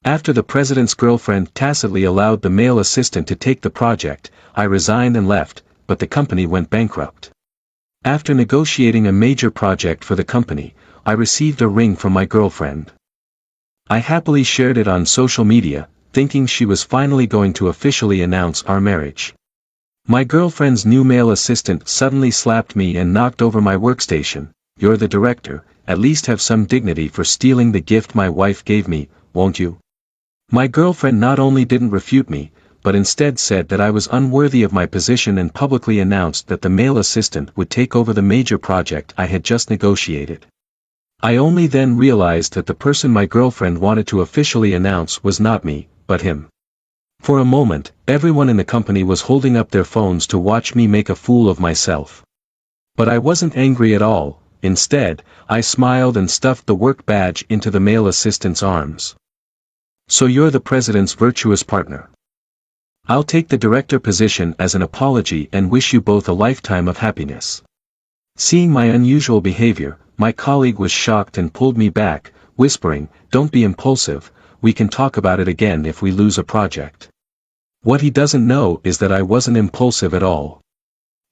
After the president's girlfriend tacitly allowed the male assistant to take the project, I resigned and left, but the company went bankrupt. After negotiating a major project for the company, I received a ring from my girlfriend. I happily shared it on social media, thinking she was finally going to officially announce our marriage. My girlfriend's new male assistant suddenly slapped me and knocked over my workstation. "You're the director, at least have some dignity for stealing the gift my wife gave me, won't you?" My girlfriend not only didn't refute me, but instead said that I was unworthy of my position and publicly announced that the male assistant would take over the major project I had just negotiated. I only then realized that the person my girlfriend wanted to officially announce was not me, but him. For a moment, everyone in the company was holding up their phones to watch me make a fool of myself. But I wasn't angry at all. Instead, I smiled and stuffed the work badge into the male assistant's arms. "So you're the president's virtuous partner. I'll take the director position as an apology and wish you both a lifetime of happiness." Seeing my unusual behavior, my colleague was shocked and pulled me back, whispering, "Don't be impulsive, we can talk about it again if we lose a project." What he doesn't know is that I wasn't impulsive at all.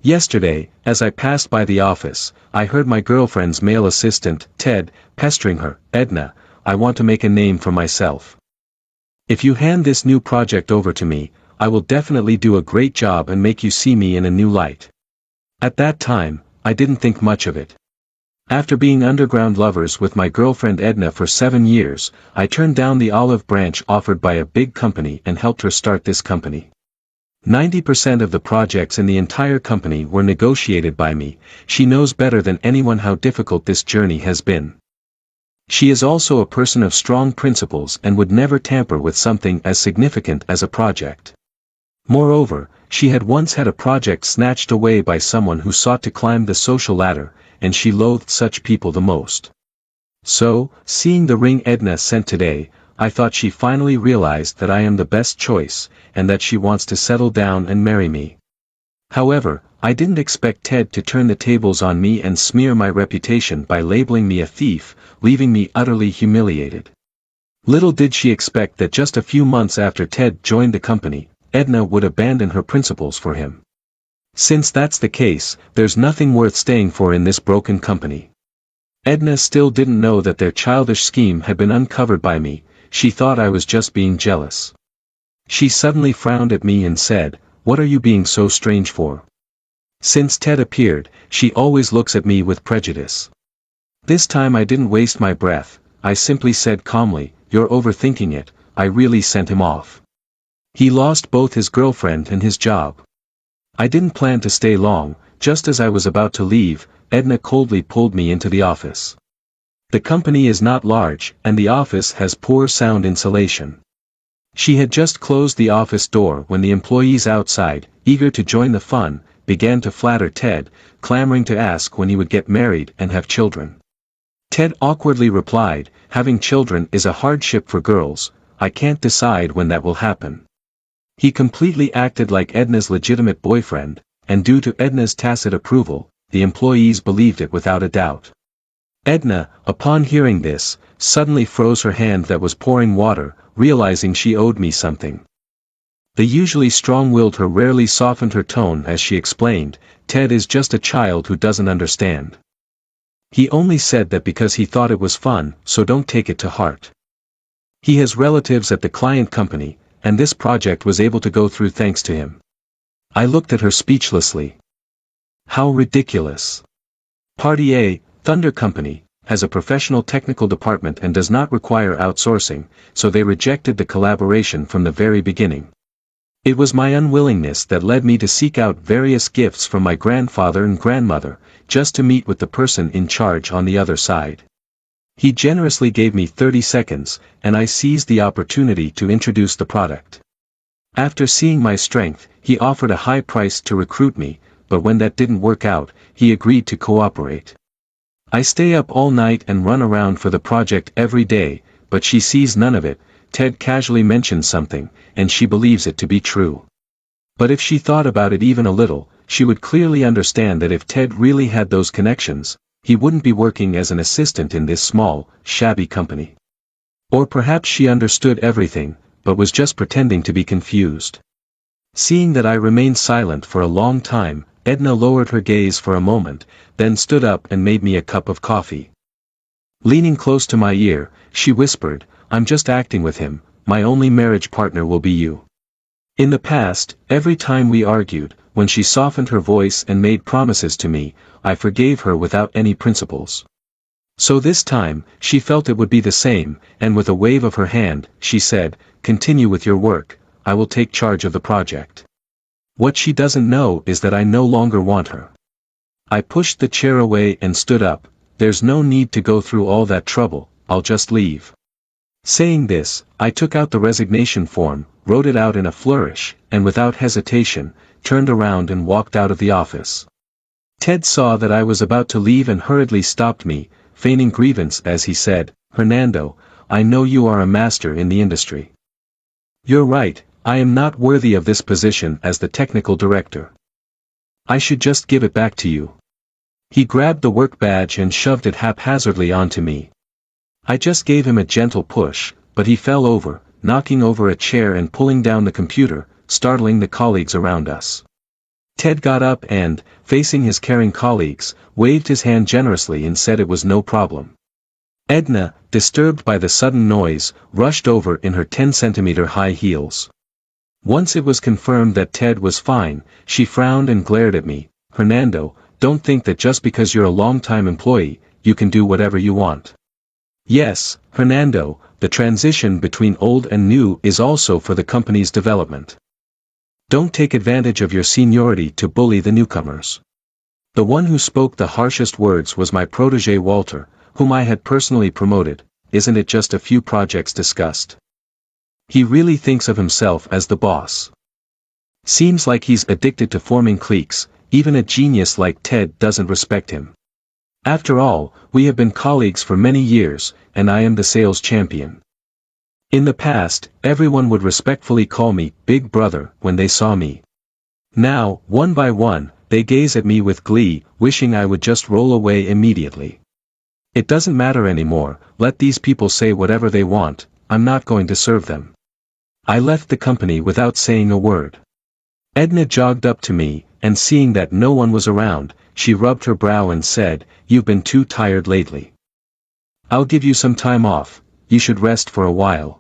Yesterday, as I passed by the office, I heard my girlfriend's male assistant, Ted, pestering her, "Edna, I want to make a name for myself. If you hand this new project over to me, I will definitely do a great job and make you see me in a new light." At that time, I didn't think much of it. After being underground lovers with my girlfriend Edna for 7 years, I turned down the olive branch offered by a big company and helped her start this company. 90% of the projects in the entire company were negotiated by me. She knows better than anyone how difficult this journey has been. She is also a person of strong principles and would never tamper with something as significant as a project. Moreover, she had once had a project snatched away by someone who sought to climb the social ladder, and she loathed such people the most. So, seeing the ring Edna sent today, I thought she finally realized that I am the best choice, and that she wants to settle down and marry me. However, I didn't expect Ted to turn the tables on me and smear my reputation by labeling me a thief, leaving me utterly humiliated. Little did she expect that just a few months after Ted joined the company, Edna would abandon her principles for him. Since that's the case, there's nothing worth staying for in this broken company. Edna still didn't know that their childish scheme had been uncovered by me. She thought I was just being jealous. She suddenly frowned at me and said, "What are you being so strange for?" Since Ted appeared, she always looks at me with prejudice. This time I didn't waste my breath. I simply said calmly, "You're overthinking it, I really sent him off. He lost both his girlfriend and his job." I didn't plan to stay long. Just as I was about to leave, Edna coldly pulled me into the office. The company is not large, and the office has poor sound insulation. She had just closed the office door when the employees outside, eager to join the fun, began to flatter Ted, clamoring to ask when he would get married and have children. Ted awkwardly replied, "Having children is a hardship for girls, I can't decide when that will happen." He completely acted like Edna's legitimate boyfriend, and due to Edna's tacit approval, the employees believed it without a doubt. Edna, upon hearing this, suddenly froze her hand that was pouring water, realizing she owed me something. The usually strong-willed her rarely softened her tone as she explained, "Ted is just a child who doesn't understand. He only said that because he thought it was fun, so don't take it to heart. He has relatives at the client company, and this project was able to go through thanks to him." I looked at her speechlessly. How ridiculous. Party A, Thunder Company, has a professional technical department and does not require outsourcing, so they rejected the collaboration from the very beginning. It was my unwillingness that led me to seek out various gifts from my grandfather and grandmother, just to meet with the person in charge on the other side. He generously gave me 30 seconds, and I seized the opportunity to introduce the product. After seeing my strength, he offered a high price to recruit me, but when that didn't work out, he agreed to cooperate. I stay up all night and run around for the project every day, but she sees none of it. Ted casually mentions something, and she believes it to be true. But if she thought about it even a little, she would clearly understand that if Ted really had those connections, he wouldn't be working as an assistant in this small, shabby company. Or perhaps she understood everything, but was just pretending to be confused. Seeing that I remained silent for a long time, Edna lowered her gaze for a moment, then stood up and made me a cup of coffee. Leaning close to my ear, she whispered, "I'm just acting with him, my only marriage partner will be you." In the past, every time we argued, when she softened her voice and made promises to me, I forgave her without any principles. So this time, she felt it would be the same, and with a wave of her hand, she said, "Continue with your work, I will take charge of the project." What she doesn't know is that I no longer want her. I pushed the chair away and stood up. "There's no need to go through all that trouble, I'll just leave." Saying this, I took out the resignation form, wrote it out in a flourish, and without hesitation, turned around and walked out of the office. Ted saw that I was about to leave and hurriedly stopped me, feigning grievance as he said, "Hernando, I know you are a master in the industry. You're right, I am not worthy of this position as the technical director. I should just give it back to you." He grabbed the work badge and shoved it haphazardly onto me. I just gave him a gentle push, but he fell over, knocking over a chair and pulling down the computer, startling the colleagues around us. Ted got up and, facing his caring colleagues, waved his hand generously and said it was no problem. Edna, disturbed by the sudden noise, rushed over in her 10-centimeter high heels. Once it was confirmed that Ted was fine, she frowned and glared at me. "Hernando, don't think that just because you're a long-time employee, you can do whatever you want. Yes, Hernando, the transition between old and new is also for the company's development. Don't take advantage of your seniority to bully the newcomers." The one who spoke the harshest words was my protege Walter, whom I had personally promoted. "Isn't it just a few projects discussed? He really thinks of himself as the boss. Seems like he's addicted to forming cliques, even a genius like Ted doesn't respect him. After all, we have been colleagues for many years, and I am the sales champion." In the past, everyone would respectfully call me Big Brother when they saw me. Now, one by one, they gaze at me with glee, wishing I would just roll away immediately. It doesn't matter anymore, let these people say whatever they want, I'm not going to serve them. I left the company without saying a word. Edna jogged up to me, and seeing that no one was around, she rubbed her brow and said, "You've been too tired lately. I'll give you some time off, you should rest for a while.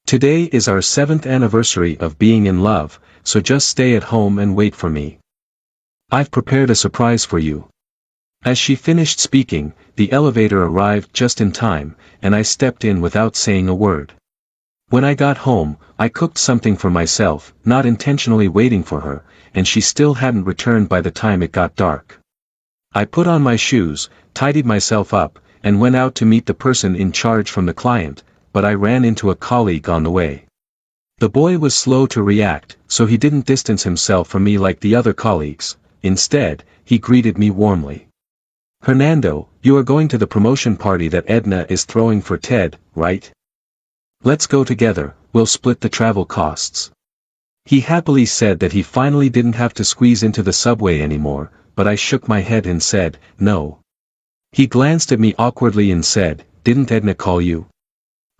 Today is our 7th anniversary of being in love, so just stay at home and wait for me. I've prepared a surprise for you." As she finished speaking, the elevator arrived just in time, and I stepped in without saying a word. When I got home, I cooked something for myself, not intentionally waiting for her, and she still hadn't returned by the time it got dark. I put on my shoes, tidied myself up, and went out to meet the person in charge from the client, but I ran into a colleague on the way. The boy was slow to react, so he didn't distance himself from me like the other colleagues. Instead, he greeted me warmly. "Hernando, you are going to the promotion party that Edna is throwing for Ted, right? Let's go together, we'll split the travel costs." He happily said that he finally didn't have to squeeze into the subway anymore, but I shook my head and said, "No." He glanced at me awkwardly and said, "Didn't Edna call you?"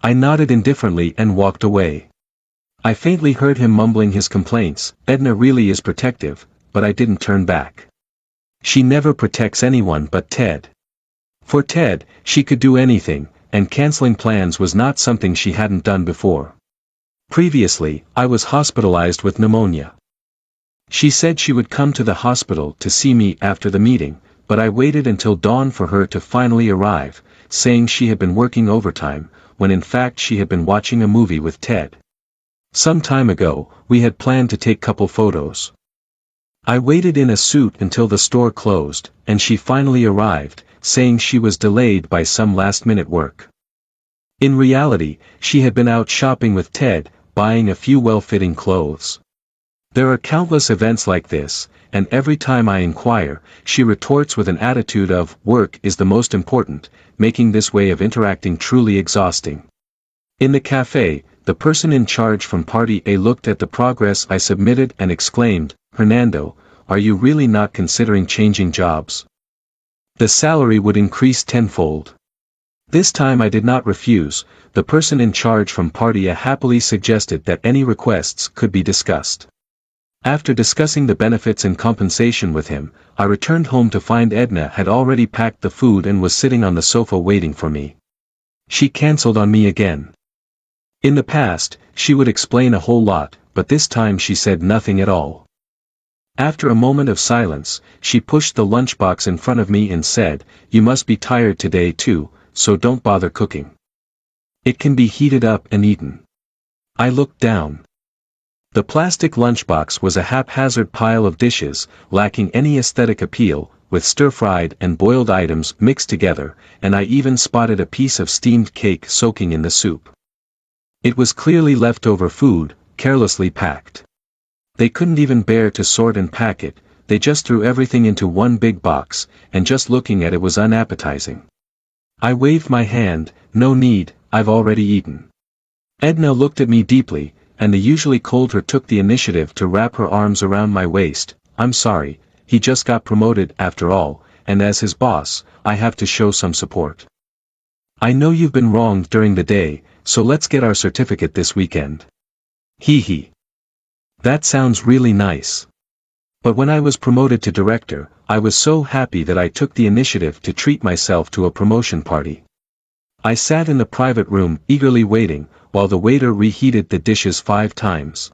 I nodded indifferently and walked away. I faintly heard him mumbling his complaints. Edna really is protective, but I didn't turn back. She never protects anyone but Ted. For Ted, she could do anything, and canceling plans was not something she hadn't done before. Previously, I was hospitalized with pneumonia. She said she would come to the hospital to see me after the meeting, but I waited until dawn for her to finally arrive, saying she had been working overtime, when in fact she had been watching a movie with Ted. Some time ago, we had planned to take couple photos. I waited in a suit until the store closed, and she finally arrived, saying she was delayed by some last-minute work. In reality, she had been out shopping with Ted, buying a few well-fitting clothes. There are countless events like this, and every time I inquire, she retorts with an attitude of, "Work is the most important," making this way of interacting truly exhausting. In the cafe, the person in charge from Party A looked at the progress I submitted and exclaimed, "Hernando, are you really not considering changing jobs? The salary would increase tenfold." This time I did not refuse. The person in charge from Party A happily suggested that any requests could be discussed. After discussing the benefits and compensation with him, I returned home to find Edna had already packed the food and was sitting on the sofa waiting for me. She cancelled on me again. In the past, she would explain a whole lot, but this time she said nothing at all. After a moment of silence, she pushed the lunchbox in front of me and said, "You must be tired today too, so don't bother cooking. It can be heated up and eaten." I looked down. The plastic lunchbox was a haphazard pile of dishes, lacking any aesthetic appeal, with stir-fried and boiled items mixed together, and I even spotted a piece of steamed cake soaking in the soup. It was clearly leftover food, carelessly packed. They couldn't even bear to sort and pack it, they just threw everything into one big box, and just looking at it was unappetizing. I waved my hand, "No need, I've already eaten." Edna looked at me deeply, and the usually cold her took the initiative to wrap her arms around my waist. "I'm sorry, he just got promoted after all, and as his boss, I have to show some support. I know you've been wronged during the day, so let's get our certificate this weekend." Hee hee. That sounds really nice. But when I was promoted to director, I was so happy that I took the initiative to treat myself to a promotion party. I sat in the private room eagerly waiting, while the waiter reheated the dishes 5 times.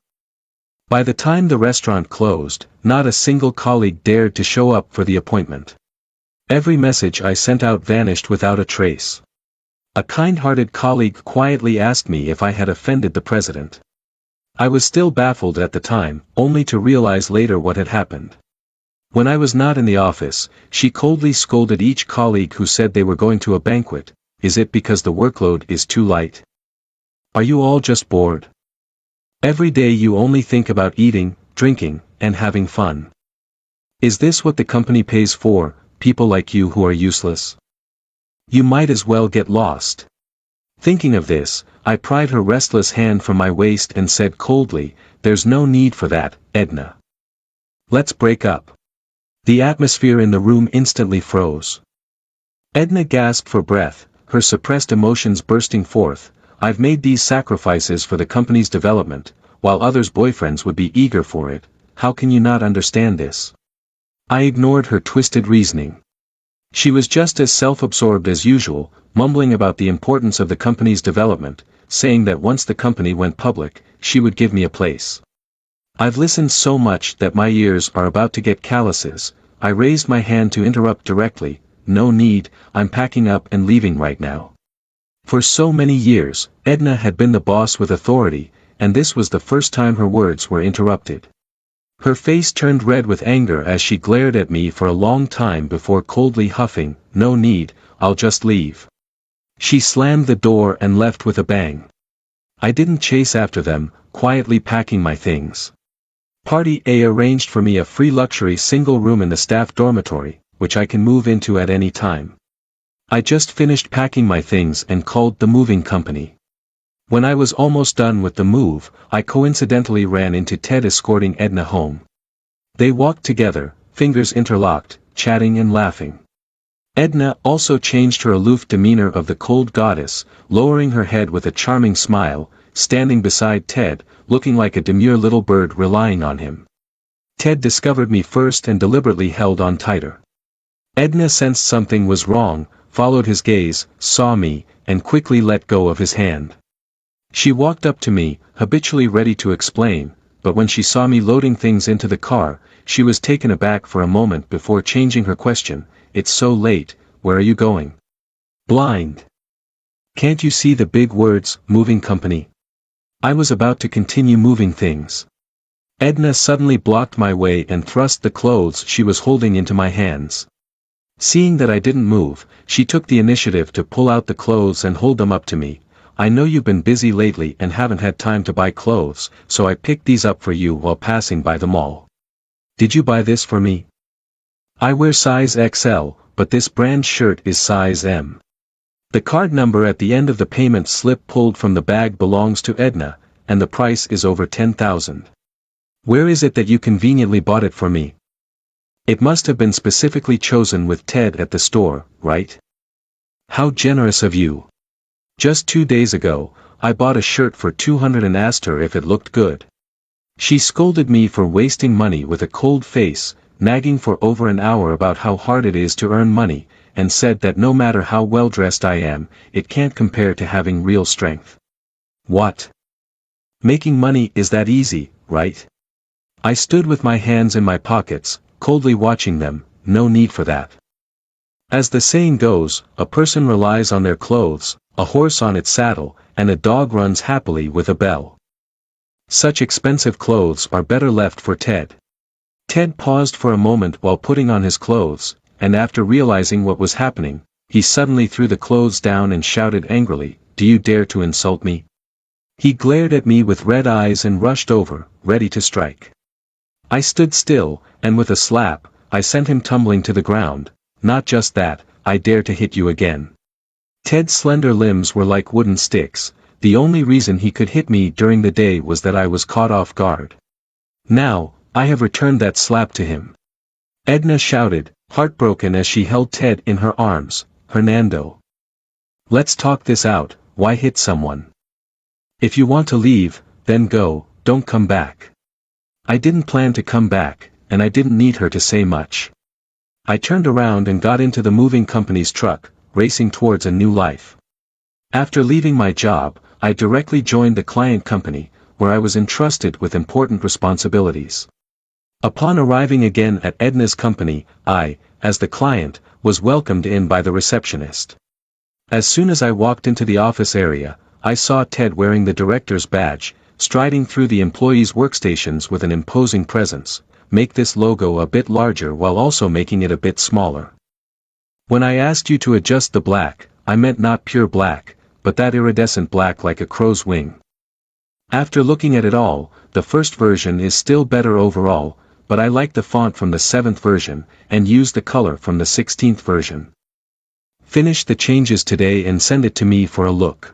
By the time the restaurant closed, not a single colleague dared to show up for the appointment. Every message I sent out vanished without a trace. A kind-hearted colleague quietly asked me if I had offended the president. I was still baffled at the time, only to realize later what had happened. When I was not in the office, she coldly scolded each colleague who said they were going to a banquet. "Is it because the workload is too light? Are you all just bored? Every day you only think about eating, drinking, and having fun. Is this what the company pays for, people like you who are useless? You might as well get lost." Thinking of this, I pried her restless hand from my waist and said coldly, "There's no need for that, Edna. Let's break up." The atmosphere in the room instantly froze. Edna gasped for breath, her suppressed emotions bursting forth. "I've made these sacrifices for the company's development, while others' boyfriends would be eager for it. How can you not understand this?" I ignored her twisted reasoning. She was just as self-absorbed as usual, mumbling about the importance of the company's development, saying that once the company went public, she would give me a place. I've listened so much that my ears are about to get calluses. I raised my hand to interrupt directly. "No need, I'm packing up and leaving right now." For so many years, Edna had been the boss with authority, and this was the first time her words were interrupted. Her face turned red with anger as she glared at me for a long time before coldly huffing, "No need, I'll just leave." She slammed the door and left with a bang. I didn't chase after them, quietly packing my things. Party A arranged for me a free luxury single room in the staff dormitory, which I can move into at any time. I just finished packing my things and called the moving company. When I was almost done with the move, I coincidentally ran into Ted escorting Edna home. They walked together, fingers interlocked, chatting and laughing. Edna also changed her aloof demeanor of the cold goddess, lowering her head with a charming smile, standing beside Ted, looking like a demure little bird relying on him. Ted discovered me first and deliberately held on tighter. Edna sensed something was wrong, followed his gaze, saw me, and quickly let go of his hand. She walked up to me, habitually ready to explain, but when she saw me loading things into the car, she was taken aback for a moment before changing her question. "It's so late, where are you going? Blind? Can't you see the big words, moving company?" I was about to continue moving things. Edna suddenly blocked my way and thrust the clothes she was holding into my hands. Seeing that I didn't move, she took the initiative to pull out the clothes and hold them up to me. "I know you've been busy lately and haven't had time to buy clothes, so I picked these up for you while passing by the mall. Did you buy this for me? I wear size XL, but this brand shirt is size M." The card number at the end of the payment slip pulled from the bag belongs to Edna, and the price is over 10,000. "Where is it that you conveniently bought it for me? It must have been specifically chosen with Ted at the store, right? How generous of you. Just 2 days ago, I bought a shirt for 200 and asked her if it looked good. She scolded me for wasting money with a cold face, nagging for over an hour about how hard it is to earn money, and said that no matter how well dressed I am, it can't compare to having real strength. What? Making money is that easy, right? I stood with my hands in my pockets, coldly watching them. No need for that. As the saying goes, a person relies on their clothes, a horse on its saddle, and a dog runs happily with a bell. Such expensive clothes are better left for Ted. Ted paused for a moment while putting on his clothes, and after realizing what was happening, he suddenly threw the clothes down and shouted angrily, "Do you dare to insult me?" He glared at me with red eyes and rushed over, ready to strike. I stood still, and with a slap, I sent him tumbling to the ground. Not just that, I dare to hit you again. Ted's slender limbs were like wooden sticks. The only reason he could hit me during the day was that I was caught off guard. Now, I have returned that slap to him. Edna shouted, heartbroken as she held Ted in her arms. Hernando. Let's talk this out. Why hit someone? If you want to leave, then go, don't come back. I didn't plan to come back, and I didn't need her to say much. I turned around and got into the moving company's truck, racing towards a new life. After leaving my job, I directly joined the client company, where I was entrusted with important responsibilities. Upon arriving again at Edna's company, I, as the client, was welcomed in by the receptionist. As soon as I walked into the office area, I saw Ted wearing the director's badge, striding through the employees' workstations with an imposing presence. Make this logo a bit larger while also making it a bit smaller. When I asked you to adjust the black, I meant not pure black, but that iridescent black like a crow's wing. After looking at it all, the first version is still better overall, but I like the font from the 7th version, and use the color from the 16th version. Finish the changes today and send it to me for a look.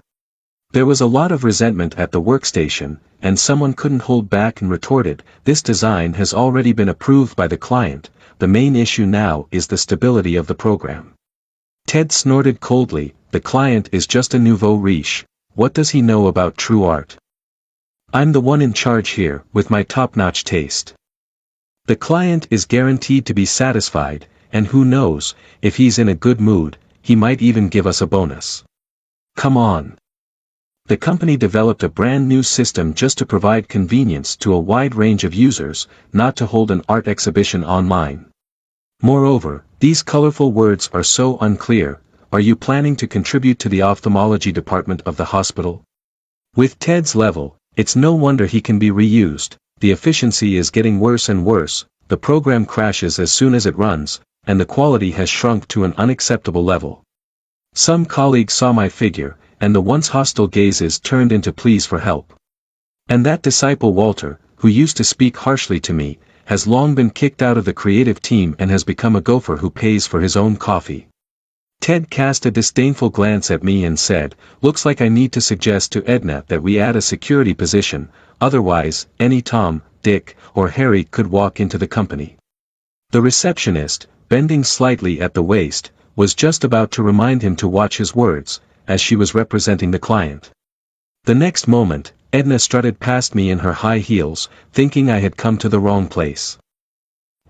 There was a lot of resentment at the workstation, and someone couldn't hold back and retorted, this design has already been approved by the client, the main issue now is the stability of the program. Ted snorted coldly, the client is just a nouveau riche, what does he know about true art? I'm the one in charge here, with my top-notch taste. The client is guaranteed to be satisfied, and who knows, if he's in a good mood, he might even give us a bonus. Come on. The company developed a brand new system just to provide convenience to a wide range of users, not to hold an art exhibition online. Moreover, these colorful words are so unclear. Are you planning to contribute to the ophthalmology department of the hospital? With Ted's level, it's no wonder he can be reused. The efficiency is getting worse and worse, the program crashes as soon as it runs, and the quality has shrunk to an unacceptable level. Some colleagues saw my figure, and the once hostile gazes turned into pleas for help. And that disciple Walter, who used to speak harshly to me, has long been kicked out of the creative team and has become a gopher who pays for his own coffee. Ted cast a disdainful glance at me and said, looks like I need to suggest to Edna that we add a security position, otherwise, any Tom, Dick, or Harry could walk into the company. The receptionist, bending slightly at the waist, was just about to remind him to watch his words, as she was representing the client. The next moment, Edna strutted past me in her high heels, thinking I had come to the wrong place.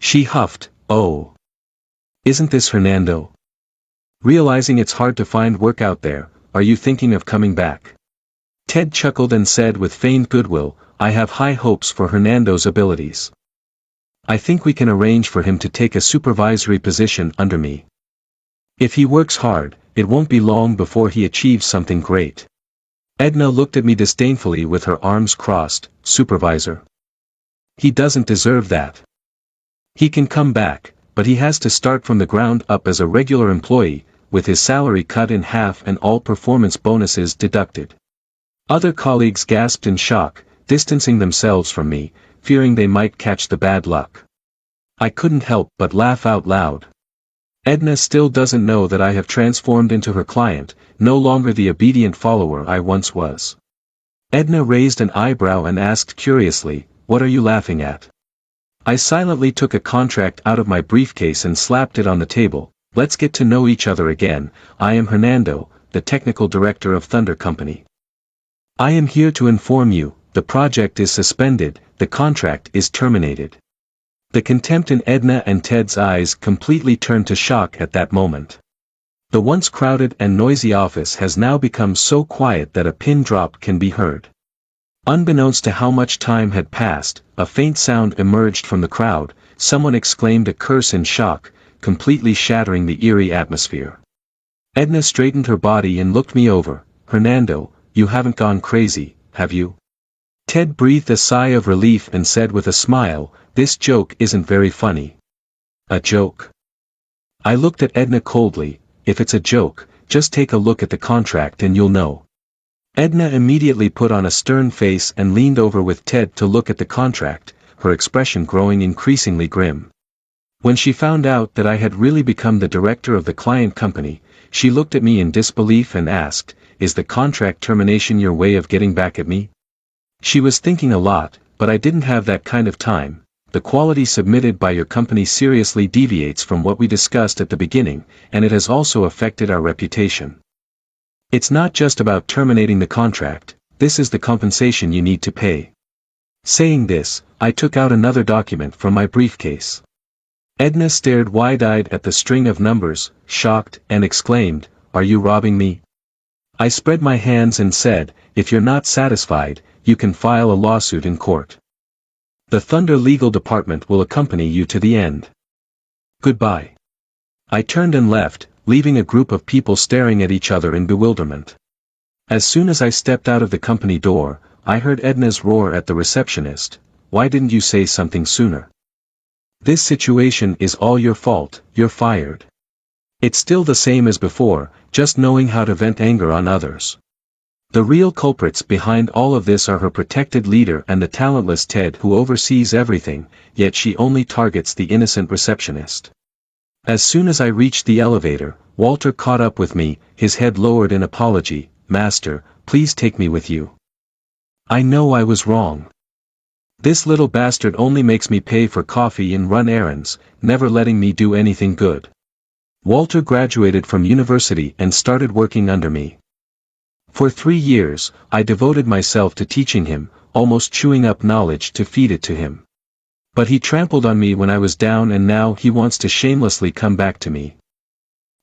She huffed, oh. Isn't this Hernando? Realizing it's hard to find work out there, are you thinking of coming back? Ted chuckled and said with feigned goodwill, I have high hopes for Hernando's abilities. I think we can arrange for him to take a supervisory position under me. If he works hard, it won't be long before he achieves something great. Edna looked at me disdainfully with her arms crossed, supervisor. He doesn't deserve that. He can come back, but he has to start from the ground up as a regular employee, with his salary cut in half and all performance bonuses deducted. Other colleagues gasped in shock, distancing themselves from me, fearing they might catch the bad luck. I couldn't help but laugh out loud. Edna still doesn't know that I have transformed into her client, no longer the obedient follower I once was. Edna raised an eyebrow and asked curiously, what are you laughing at? I silently took a contract out of my briefcase and slapped it on the table. Let's get to know each other again. I am Hernando, the technical director of Thunder Company. I am here to inform you, the project is suspended, the contract is terminated. The contempt in Edna and Ted's eyes completely turned to shock at that moment. The once crowded and noisy office has now become so quiet that a pin drop can be heard. Unbeknownst to how much time had passed, a faint sound emerged from the crowd. Someone exclaimed a curse in shock, completely shattering the eerie atmosphere. Edna straightened her body and looked me over. Hernando, you haven't gone crazy, have you? Ted breathed a sigh of relief and said with a smile, this joke isn't very funny. A joke? I looked at Edna coldly. If it's a joke, just take a look at the contract and you'll know. Edna immediately put on a stern face and leaned over with Ted to look at the contract, her expression growing increasingly grim. When she found out that I had really become the director of the client company, she looked at me in disbelief and asked, is the contract termination your way of getting back at me? She was thinking a lot, but I didn't have that kind of time. The quality submitted by your company seriously deviates from what we discussed at the beginning, and it has also affected our reputation. It's not just about terminating the contract, this is the compensation you need to pay. Saying this, I took out another document from my briefcase. Edna stared wide-eyed at the string of numbers, shocked, and exclaimed, are you robbing me? I spread my hands and said, if you're not satisfied, you can file a lawsuit in court. The Thunder Legal Department will accompany you to the end. Goodbye. I turned and left, leaving a group of people staring at each other in bewilderment. As soon as I stepped out of the company door, I heard Edna's roar at the receptionist, why didn't you say something sooner? This situation is all your fault, you're fired. It's still the same as before, just knowing how to vent anger on others. The real culprits behind all of this are her protected leader and the talentless Ted who oversees everything, yet she only targets the innocent receptionist. As soon as I reached the elevator, Walter caught up with me, his head lowered in apology, Master, please take me with you. I know I was wrong. This little bastard only makes me pay for coffee and run errands, never letting me do anything good. Walter graduated from university and started working under me. For 3 years, I devoted myself to teaching him, almost chewing up knowledge to feed it to him. But he trampled on me when I was down and now he wants to shamelessly come back to me.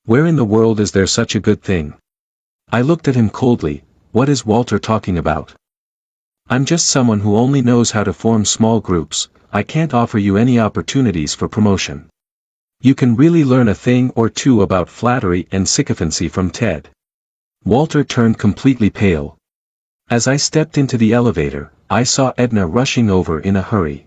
Where in the world is there such a good thing? I looked at him coldly, what is Walter talking about? I'm just someone who only knows how to form small groups, I can't offer you any opportunities for promotion. You can really learn a thing or two about flattery and sycophancy from Ted. Walter turned completely pale. As I stepped into the elevator, I saw Edna rushing over in a hurry.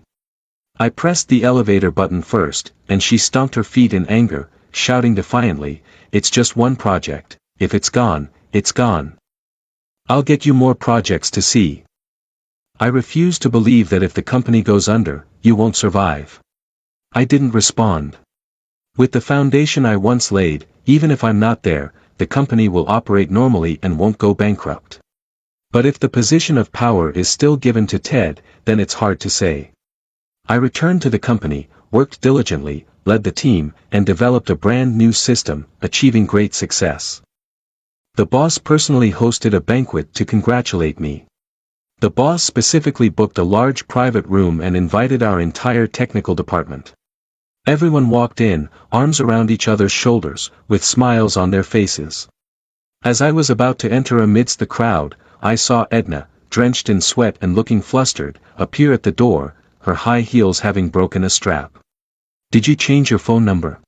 I pressed the elevator button first, and she stomped her feet in anger, shouting defiantly, it's just one project, if it's gone, it's gone. I'll get you more projects to see. I refuse to believe that if the company goes under, you won't survive. I didn't respond. With the foundation I once laid, even if I'm not there, the company will operate normally and won't go bankrupt. But if the position of power is still given to Ted, then it's hard to say. I returned to the company, worked diligently, led the team, and developed a brand new system, achieving great success. The boss personally hosted a banquet to congratulate me. The boss specifically booked a large private room and invited our entire technical department. Everyone walked in, arms around each other's shoulders, with smiles on their faces. As I was about to enter amidst the crowd, I saw Edna, drenched in sweat and looking flustered, appear at the door, her high heels having broken a strap. Did you change your phone number?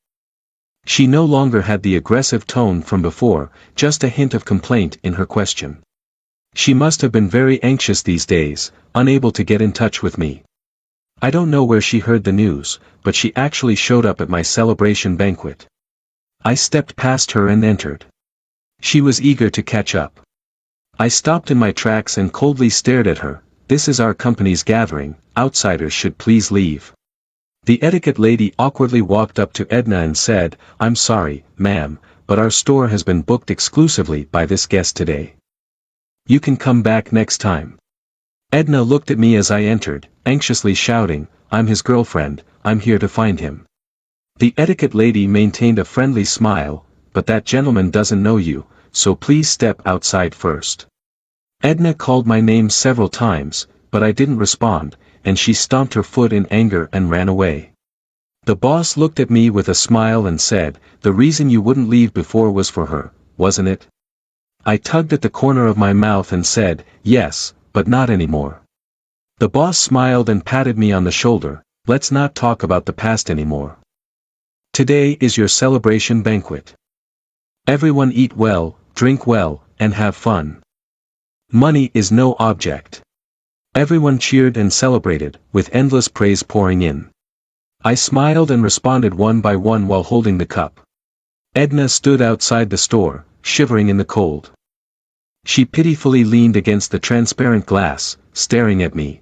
She no longer had the aggressive tone from before, just a hint of complaint in her question. She must have been very anxious these days, unable to get in touch with me. I don't know where she heard the news, but she actually showed up at my celebration banquet. I stepped past her and entered. She was eager to catch up. I stopped in my tracks and coldly stared at her. This is our company's gathering, outsiders should please leave. The etiquette lady awkwardly walked up to Edna and said, I'm sorry, ma'am, but our store has been booked exclusively by this guest today. You can come back next time. Edna looked at me as I entered, anxiously shouting, I'm his girlfriend, I'm here to find him. The etiquette lady maintained a friendly smile, but that gentleman doesn't know you, so please step outside first. Edna called my name several times, but I didn't respond, and she stomped her foot in anger and ran away. The boss looked at me with a smile and said, "The reason you wouldn't leave before was for her, wasn't it?" I tugged at the corner of my mouth and said, "Yes, but not anymore." The boss smiled and patted me on the shoulder. "Let's not talk about the past anymore. Today is your celebration banquet. Everyone eat well, drink well, and have fun. Money is no object." Everyone cheered and celebrated, with endless praise pouring in. I smiled and responded one by one while holding the cup. Edna stood outside the store, shivering in the cold. She pitifully leaned against the transparent glass, staring at me.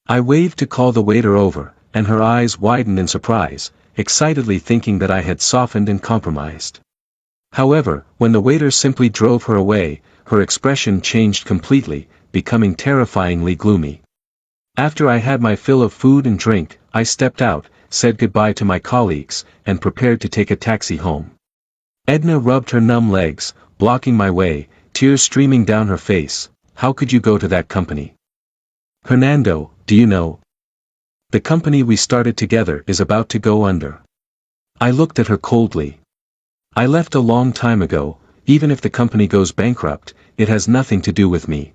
I waved to call the waiter over, and her eyes widened in surprise, excitedly thinking that I had softened and compromised. However, when the waiter simply drove her away, her expression changed completely, becoming terrifyingly gloomy. After I had my fill of food and drink, I stepped out, said goodbye to my colleagues, and prepared to take a taxi home. Edna rubbed her numb legs, blocking my way, tears streaming down her face. "How could you go to that company? Hernando, do you know? The company we started together is about to go under." I looked at her coldly. "I left a long time ago. Even if the company goes bankrupt, it has nothing to do with me."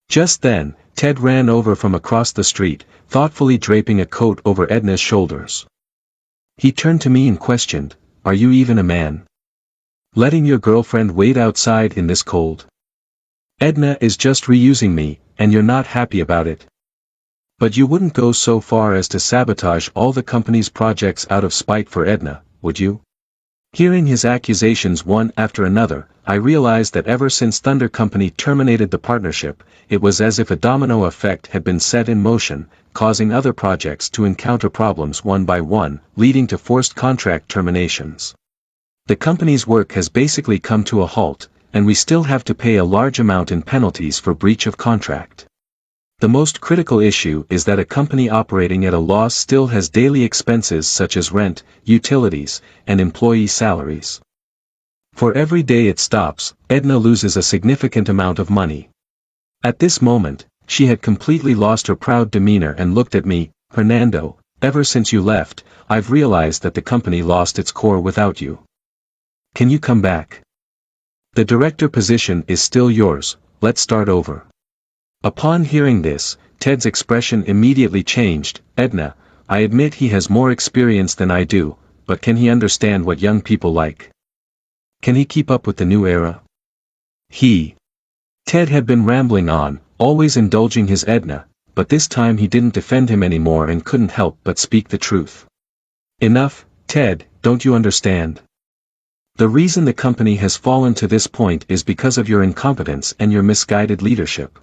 Just then, Ted ran over from across the street, thoughtfully draping a coat over Edna's shoulders. He turned to me and questioned, "Are you even a man? Letting your girlfriend wait outside in this cold? Edna is just reusing me, and you're not happy about it. But you wouldn't go so far as to sabotage all the company's projects out of spite for Edna, would you?" Hearing his accusations one after another, I realized that ever since Thunder Company terminated the partnership, it was as if a domino effect had been set in motion, causing other projects to encounter problems one by one, leading to forced contract terminations. The company's work has basically come to a halt, and we still have to pay a large amount in penalties for breach of contract. The most critical issue is that a company operating at a loss still has daily expenses such as rent, utilities, and employee salaries. For every day it stops, Edna loses a significant amount of money. At this moment, she had completely lost her proud demeanor and looked at me. "Hernando, ever since you left, I've realized that the company lost its core without you. Can you come back? The director position is still yours. Let's start over." Upon hearing this, Ted's expression immediately changed. "Edna, I admit he has more experience than I do, but can he understand what young people like? Can he keep up with the new era?" Ted had been rambling on, always indulging his Edna, but this time he didn't defend him anymore and couldn't help but speak the truth. "Enough, Ted, don't you understand? The reason the company has fallen to this point is because of your incompetence and your misguided leadership.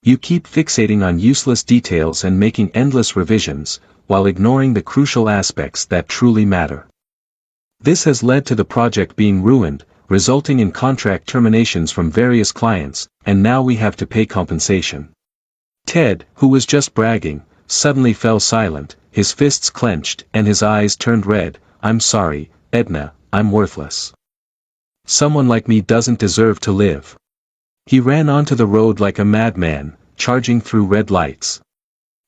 You keep fixating on useless details and making endless revisions, while ignoring the crucial aspects that truly matter. This has led to the project being ruined, resulting in contract terminations from various clients, and now we have to pay compensation." Ted, who was just bragging, suddenly fell silent, his fists clenched and his eyes turned red. "I'm sorry, Edna, I'm worthless. Someone like me doesn't deserve to live." He ran onto the road like a madman, charging through red lights.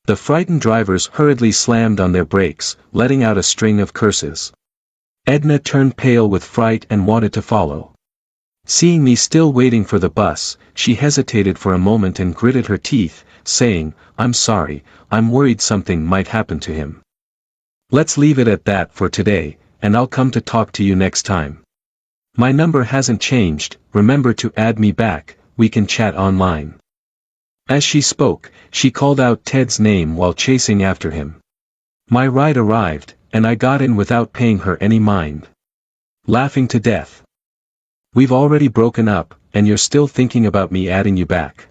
The frightened drivers hurriedly slammed on their brakes, letting out a string of curses. Edna turned pale with fright and wanted to follow. Seeing me still waiting for the bus, she hesitated for a moment and gritted her teeth, saying, "I'm sorry, I'm worried something might happen to him. Let's leave it at that for today, and I'll come to talk to you next time. My number hasn't changed, remember to add me back, we can chat online." As she spoke, she called out Ted's name while chasing after him. My ride arrived, and I got in without paying her any mind. Laughing to death. "We've already broken up, and you're still thinking about me adding you back."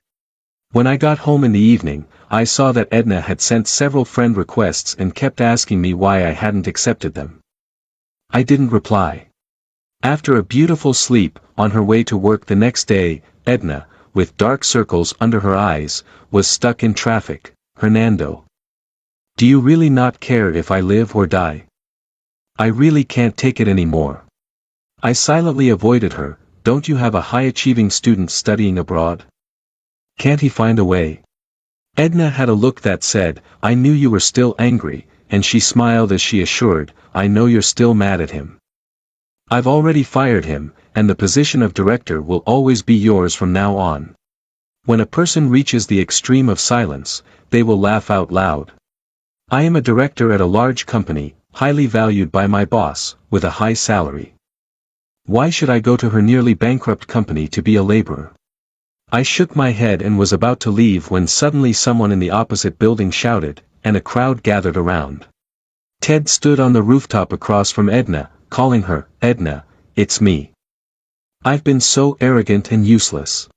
When I got home in the evening, I saw that Edna had sent several friend requests and kept asking me why I hadn't accepted them. I didn't reply. After a beautiful sleep, on her way to work the next day, Edna, with dark circles under her eyes, was stuck in traffic. "Hernando, do you really not care if I live or die? I really can't take it anymore. I silently avoided her. Don't you have a high-achieving student studying abroad? Can't he find a way? Edna had a look that said, I knew you were still angry, and she smiled as she assured, I know you're still mad at him. I've already fired him, and the position of director will always be yours from now on. When a person reaches the extreme of silence, they will laugh out loud. I am a director at a large company, highly valued by my boss, with a high salary. Why should I go to her nearly bankrupt company to be a laborer? I shook my head and was about to leave when suddenly someone in the opposite building shouted, and a crowd gathered around. Ted stood on the rooftop across from Edna, calling her, Edna, it's me. I've been so arrogant and useless.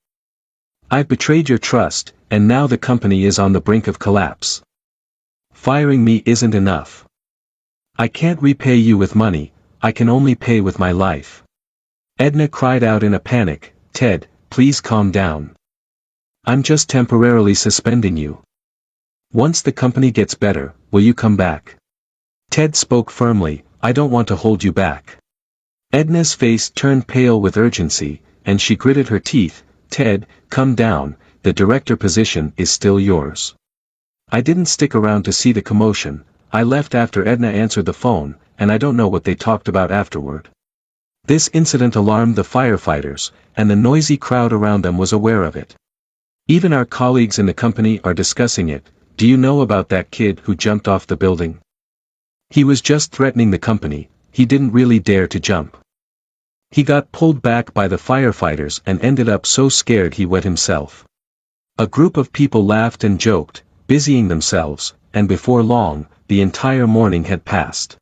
I've betrayed your trust, and now the company is on the brink of collapse. Firing me isn't enough. I can't repay you with money, I can only pay with my life. Edna cried out in a panic, Ted, please calm down. I'm just temporarily suspending you. Once the company gets better, will you come back? Ted spoke firmly, I don't want to hold you back. Edna's face turned pale with urgency, and she gritted her teeth, Ted, come down, the director position is still yours. I didn't stick around to see the commotion, I left after Edna answered the phone, and I don't know what they talked about afterward. This incident alarmed the firefighters, and the noisy crowd around them was aware of it. Even our colleagues in the company are discussing it. Do you know about that kid who jumped off the building? He was just threatening the company, he didn't really dare to jump. He got pulled back by the firefighters and ended up so scared he wet himself. A group of people laughed and joked, busying themselves, and before long, the entire morning had passed.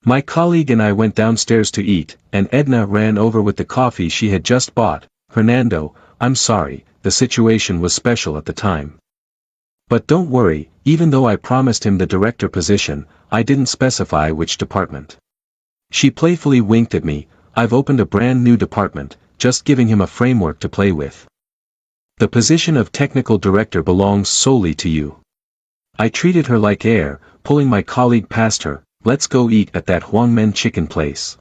My colleague and I went downstairs to eat, and Edna ran over with the coffee she had just bought. Fernando, I'm sorry, the situation was special at the time. But don't worry, even though I promised him the director position, I didn't specify which department. She playfully winked at me, I've opened a brand new department, just giving him a framework to play with. The position of technical director belongs solely to you. I treated her like air, pulling my colleague past her, let's go eat at that Huangmen chicken place.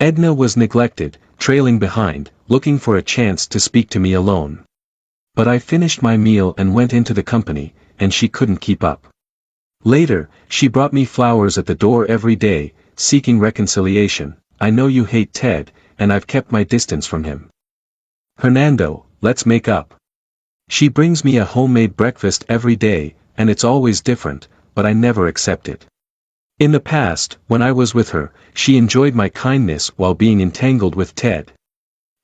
Edna was neglected, trailing behind, looking for a chance to speak to me alone. But I finished my meal and went into the company, and she couldn't keep up. Later, she brought me flowers at the door every day, seeking reconciliation. I know you hate Ted, and I've kept my distance from him. Fernando, let's make up. She brings me a homemade breakfast every day, and it's always different, but I never accept it. In the past, when I was with her, she enjoyed my kindness while being entangled with Ted.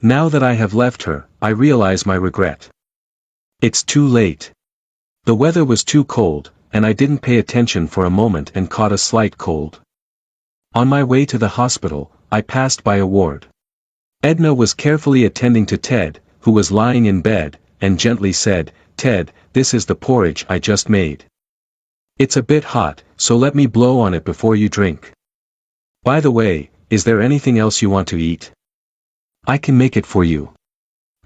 Now that I have left her, I realize my regret. It's too late. The weather was too cold, and I didn't pay attention for a moment and caught a slight cold. On my way to the hospital, I passed by a ward. Edna was carefully attending to Ted, who was lying in bed, and gently said, Ted, this is the porridge I just made. It's a bit hot, so let me blow on it before you drink. By the way, is there anything else you want to eat? I can make it for you.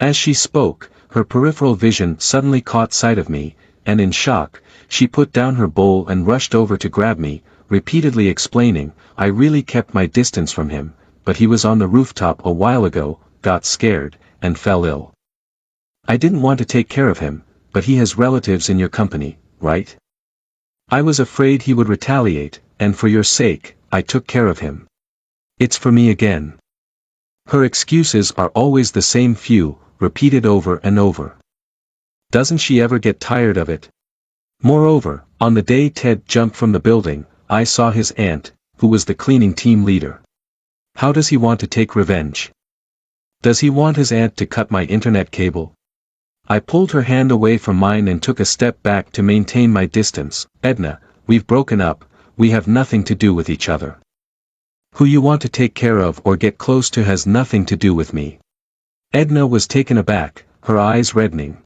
As she spoke, her peripheral vision suddenly caught sight of me, and in shock, she put down her bowl and rushed over to grab me, repeatedly explaining, I really kept my distance from him, but he was on the rooftop a while ago, got scared, and fell ill. I didn't want to take care of him, but he has relatives in your company, right? I was afraid he would retaliate, and for your sake, I took care of him. It's for me again. Her excuses are always the same few, repeated over and over. Doesn't she ever get tired of it? Moreover, on the day Ted jumped from the building, I saw his aunt, who was the cleaning team leader. How does he want to take revenge? Does he want his aunt to cut my internet cable? I pulled her hand away from mine and took a step back to maintain my distance. Edna, we've broken up, we have nothing to do with each other. Who you want to take care of or get close to has nothing to do with me. Edna was taken aback, her eyes reddening.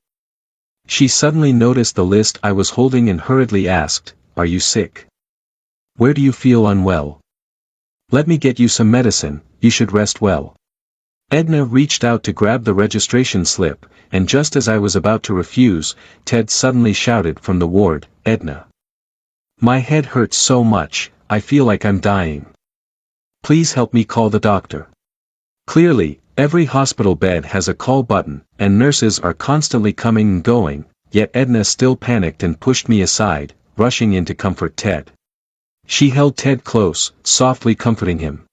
She suddenly noticed the list I was holding and hurriedly asked, Are you sick? Where do you feel unwell? Let me get you some medicine, you should rest well. Edna reached out to grab the registration slip, and just as I was about to refuse, Ted suddenly shouted from the ward, Edna. My head hurts so much, I feel like I'm dying. Please help me call the doctor. Clearly, every hospital bed has a call button, and nurses are constantly coming and going, yet Edna still panicked and pushed me aside, rushing in to comfort Ted. She held Ted close, softly comforting him.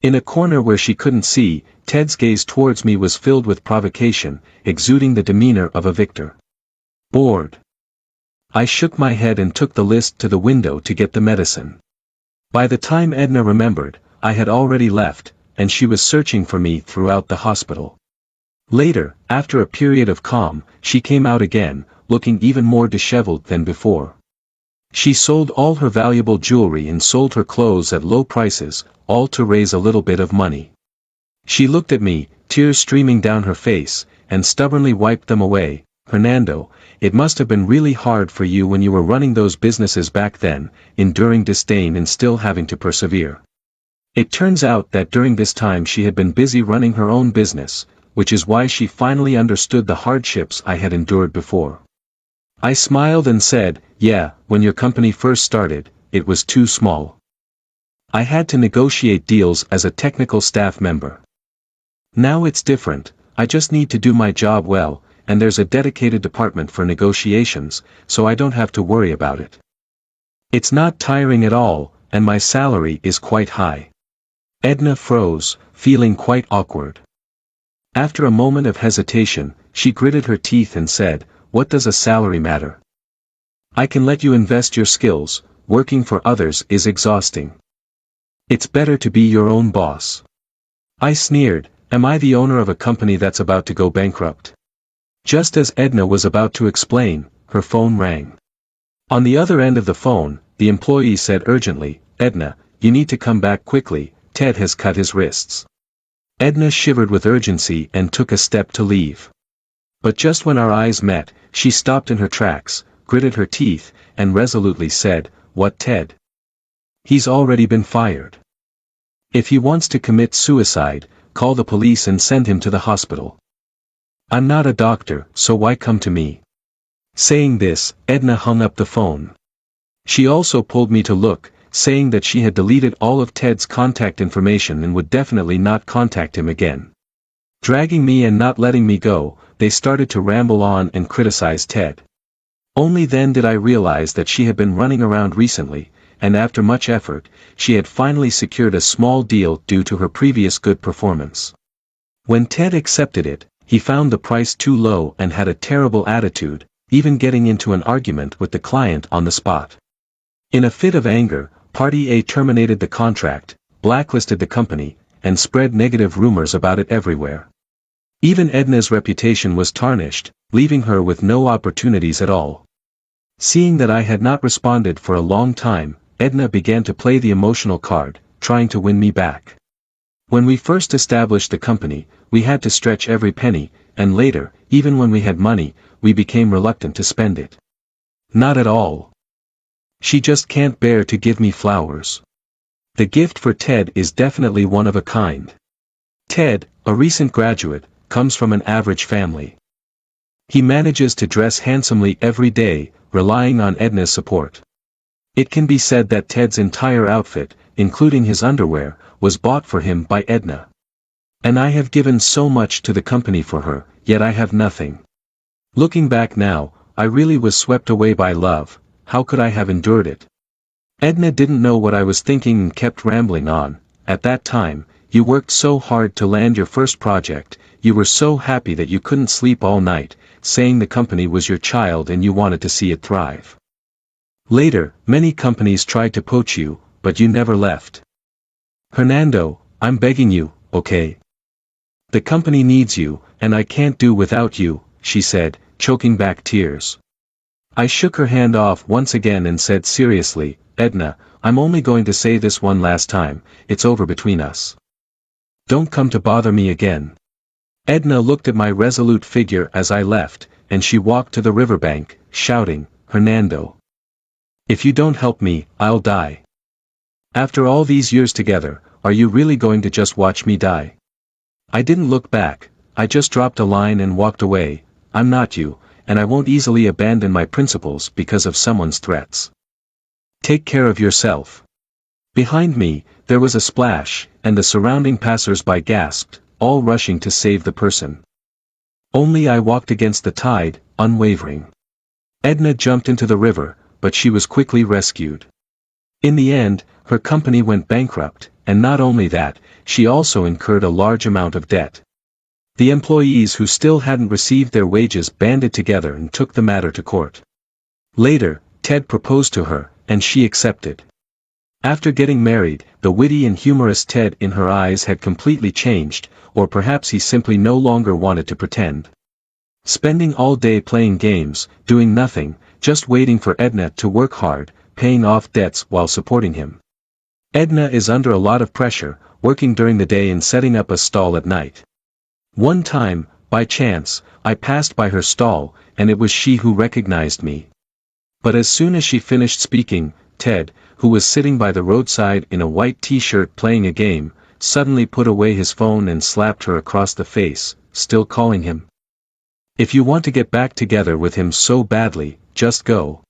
In a corner where she couldn't see, Ted's gaze towards me was filled with provocation, exuding the demeanor of a victor. Bored. I shook my head and took the list to the window to get the medicine. By the time Edna remembered, I had already left, and she was searching for me throughout the hospital. Later, after a period of calm, she came out again, looking even more disheveled than before. She sold all her valuable jewelry and sold her clothes at low prices, all to raise a little bit of money. She looked at me, tears streaming down her face, and stubbornly wiped them away. Fernando, it must have been really hard for you when you were running those businesses back then, enduring disdain and still having to persevere. It turns out that during this time she had been busy running her own business, which is why she finally understood the hardships I had endured before. I smiled and said, yeah, when your company first started, it was too small. I had to negotiate deals as a technical staff member. Now it's different, I just need to do my job well, and there's a dedicated department for negotiations, so I don't have to worry about it. It's not tiring at all, and my salary is quite high. Edna froze, feeling quite awkward. After a moment of hesitation, she gritted her teeth and said, what does a salary matter? I can let you invest your skills, working for others is exhausting. It's better to be your own boss. I sneered, am I the owner of a company that's about to go bankrupt? Just as Edna was about to explain, her phone rang. On the other end of the phone, the employee said urgently, Edna, you need to come back quickly, Ted has cut his wrists. Edna shivered with urgency and took a step to leave. But just when our eyes met, she stopped in her tracks, gritted her teeth, and resolutely said, what Ted? He's already been fired. If he wants to commit suicide, call the police and send him to the hospital. I'm not a doctor, so why come to me? Saying this, Edna hung up the phone. She also pulled me to look, saying that she had deleted all of Ted's contact information and would definitely not contact him again. Dragging me and not letting me go, they started to ramble on and criticize Ted. Only then did I realize that she had been running around recently, and after much effort, she had finally secured a small deal due to her previous good performance. When Ted accepted it, he found the price too low and had a terrible attitude, even getting into an argument with the client on the spot. In a fit of anger, Party A terminated the contract, blacklisted the company, and spread negative rumors about it everywhere. Even Edna's reputation was tarnished, leaving her with no opportunities at all. Seeing that I had not responded for a long time, Edna began to play the emotional card, trying to win me back. When we first established the company, we had to stretch every penny, and later, even when we had money, we became reluctant to spend it. Not at all. She just can't bear to give me flowers. The gift for Ted is definitely one of a kind. Ted, a recent graduate, comes from an average family. He manages to dress handsomely every day, relying on Edna's support. It can be said that Ted's entire outfit, including his underwear, was bought for him by Edna. And I have given so much to the company for her, yet I have nothing. Looking back now, I really was swept away by love. How could I have endured it? Edna didn't know what I was thinking and kept rambling on. At that time, you worked so hard to land your first project, you were so happy that you couldn't sleep all night, saying the company was your child and you wanted to see it thrive. Later, many companies tried to poach you, but you never left. Fernando, I'm begging you, okay? The company needs you, and I can't do without you, she said, choking back tears. I shook her hand off once again and said seriously, Edna, I'm only going to say this one last time, it's over between us. Don't come to bother me again. Edna looked at my resolute figure as I left, and she walked to the riverbank, shouting, Fernando. If you don't help me, I'll die. After all these years together, are you really going to just watch me die? I didn't look back, I just dropped a line and walked away. I'm not you, and I won't easily abandon my principles because of someone's threats. Take care of yourself. Behind me, there was a splash, and the surrounding passers-by gasped, all rushing to save the person. Only I walked against the tide, unwavering. Edna jumped into the river, but she was quickly rescued. In the end, her company went bankrupt, and not only that, she also incurred a large amount of debt. The employees who still hadn't received their wages banded together and took the matter to court. Later, Ted proposed to her, and she accepted. After getting married, the witty and humorous Ted in her eyes had completely changed, or perhaps he simply no longer wanted to pretend. Spending all day playing games, doing nothing, just waiting for Edna to work hard, paying off debts while supporting him. Edna is under a lot of pressure, working during the day and setting up a stall at night. One time, by chance, I passed by her stall, and it was she who recognized me. But as soon as she finished speaking, Ted, who was sitting by the roadside in a white t-shirt playing a game, suddenly put away his phone and slapped her across the face, still calling him. If you want to get back together with him so badly, just go.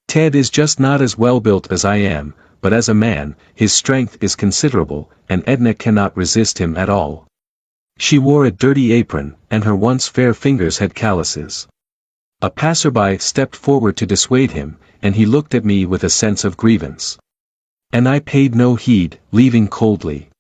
Ted is just not as well built as I am, but as a man, his strength is considerable, and Edna cannot resist him at all. She wore a dirty apron, and her once fair fingers had calluses. A passerby stepped forward to dissuade him, and he looked at me with a sense of grievance. And I paid no heed, leaving coldly.